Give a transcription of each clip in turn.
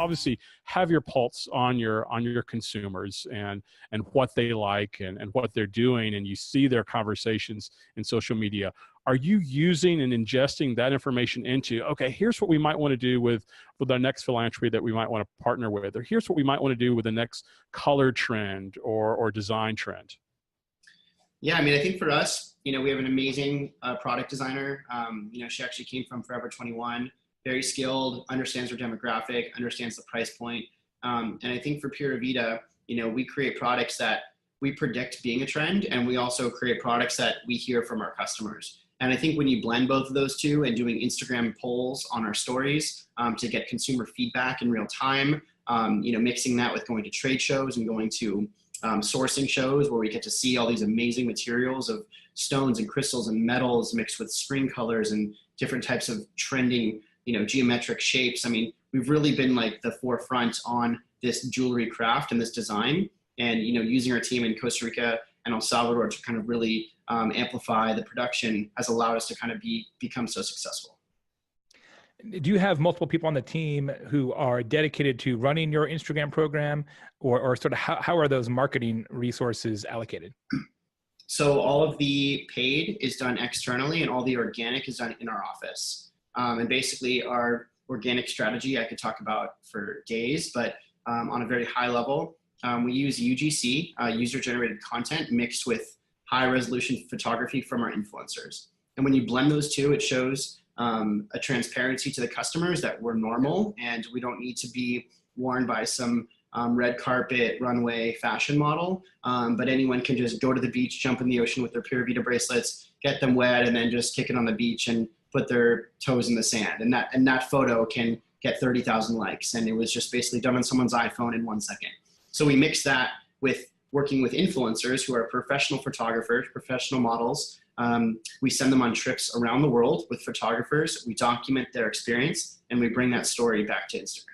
obviously have your pulse on your consumers and what they like and what they're doing, and you see their conversations in social media. Are you using and ingesting that information into, okay, here's what we might want to do with our next philanthropy that we might want to partner with, or here's what we might want to do with the next color trend or design trend? Yeah, I mean, I think for us, we have an amazing product designer. She actually came from Forever 21, very skilled, understands her demographic, understands the price point. And I think for Pura Vida, we create products that we predict being a trend, and we also create products that we hear from our customers. And I think when you blend both of those two and doing Instagram polls on our stories to get consumer feedback in real time, mixing that with going to trade shows and going to sourcing shows where we get to see all these amazing materials of stones and crystals and metals mixed with spring colors and different types of trending, geometric shapes. I mean, we've really been like the forefront on this jewelry craft and this design, and, using our team in Costa Rica and El Salvador to kind of really amplify the production has allowed us to kind of become so successful. Do you have multiple people on the team who are dedicated to running your Instagram program, or sort of how are those marketing resources allocated? So all of the paid is done externally and all the organic is done in our office. And basically our organic strategy I could talk about for days, but on a very high level, we use UGC, user-generated content, mixed with high-resolution photography from our influencers. And when you blend those two, it shows a transparency to the customers that we're normal and we don't need to be worn by some red carpet runway fashion model, but anyone can just go to the beach, jump in the ocean with their Pura Vida bracelets, get them wet, and then just kick it on the beach and put their toes in the sand. And that photo can get 30,000 likes, and it was just basically done on someone's iPhone in 1 second. So we mix that with working with influencers who are professional photographers, professional models. We send them on trips around the world with photographers. We document their experience, and we bring that story back to Instagram.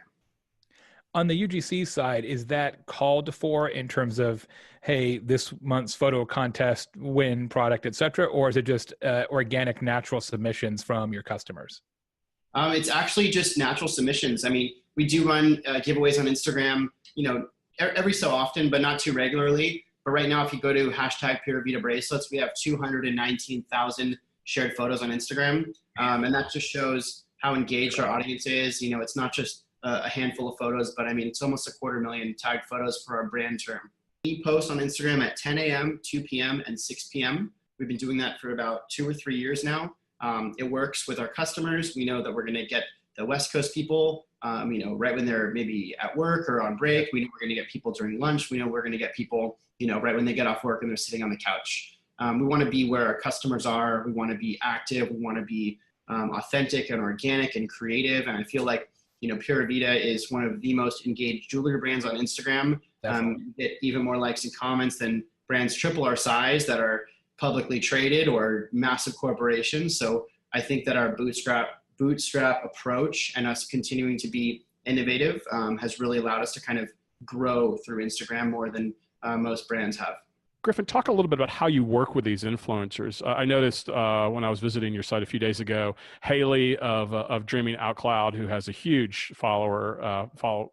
On the UGC side, is that called for in terms of, hey, this month's photo contest, win product, et cetera, or is it just organic, natural submissions from your customers? It's actually just natural submissions. I mean, we do run giveaways on Instagram, every so often, but not too regularly. But right now, if you go to hashtag Pura Vida Bracelets, we have 219,000 shared photos on Instagram. And that just shows how engaged our audience is. It's not just a handful of photos, but I mean, it's almost 250,000 tagged photos for our brand term. We post on Instagram at 10 a.m., 2 p.m., and 6 p.m. We've been doing that for about 2 or 3 years now. It works with our customers. We know that we're going to get the West Coast people, right when they're maybe at work or on break. We know we're going to get people during lunch. We know we're going to get people, right when they get off work and they're sitting on the couch. We want to be where our customers are. We want to be active. We want to be authentic and organic and creative. And I feel like, Pura Vida is one of the most engaged jewelry brands on Instagram. Get even more likes and comments than brands triple our size that are publicly traded or massive corporations. So I think that our bootstrap approach and us continuing to be innovative has really allowed us to kind of grow through Instagram more than most brands have. Griffin, talk a little bit about how you work with these influencers. I noticed when I was visiting your site a few days ago, Haley of Dreaming Out Cloud, who has a huge follow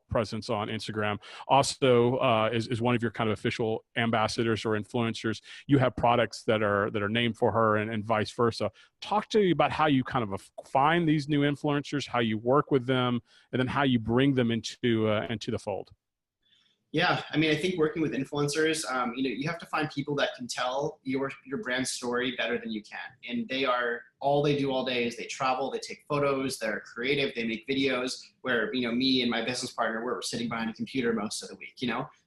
presence on Instagram, also is one of your kind of official ambassadors or influencers. You have products that are named for her and vice versa. Talk to you about how you kind of find these new influencers, how you work with them, and then how you bring them into the fold. Yeah, I mean, I think working with influencers, you have to find people that can tell your brand story better than you can. And all they do all day is they travel, they take photos, they're creative, they make videos where, me and my business partner, we're sitting behind a computer most of the week,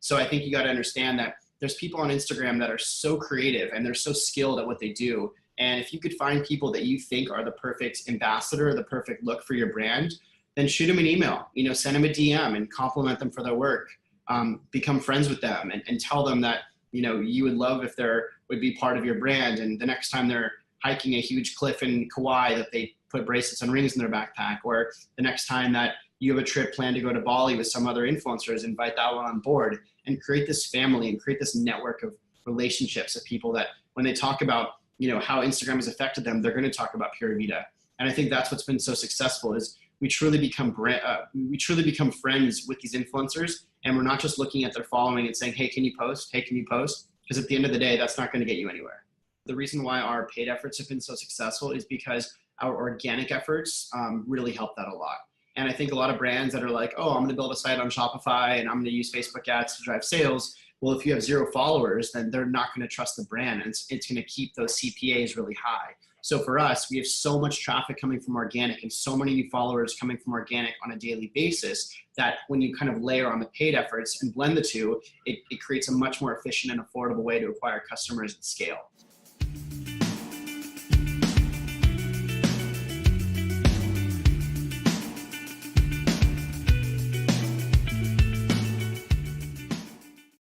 So I think you got to understand that there's people on Instagram that are so creative and they're so skilled at what they do. And if you could find people that you think are the perfect ambassador, the perfect look for your brand, then shoot them an email, send them a DM and compliment them for their work. Become friends with them and tell them that, you would love if they would be part of your brand. And the next time they're hiking a huge cliff in Kauai, that they put bracelets and rings in their backpack, or the next time that you have a trip planned to go to Bali with some other influencers, invite that one on board and create this family and create this network of relationships of people that when they talk about, how Instagram has affected them, they're going to talk about Pura Vida. And I think that's what's been so successful is we truly become friends with these influencers, and we're not just looking at their following and saying, hey, can you post? Hey, can you post? Because at the end of the day, that's not going to get you anywhere. The reason why our paid efforts have been so successful is because our organic efforts really help that a lot. And I think a lot of brands that are like, oh, I'm going to build a site on Shopify and I'm going to use Facebook ads to drive sales. Well, if you have 0 followers, then they're not going to trust the brand, and it's going to keep those CPAs really high. So for us, we have so much traffic coming from organic and so many new followers coming from organic on a daily basis that when you kind of layer on the paid efforts and blend the two, it creates a much more efficient and affordable way to acquire customers at scale.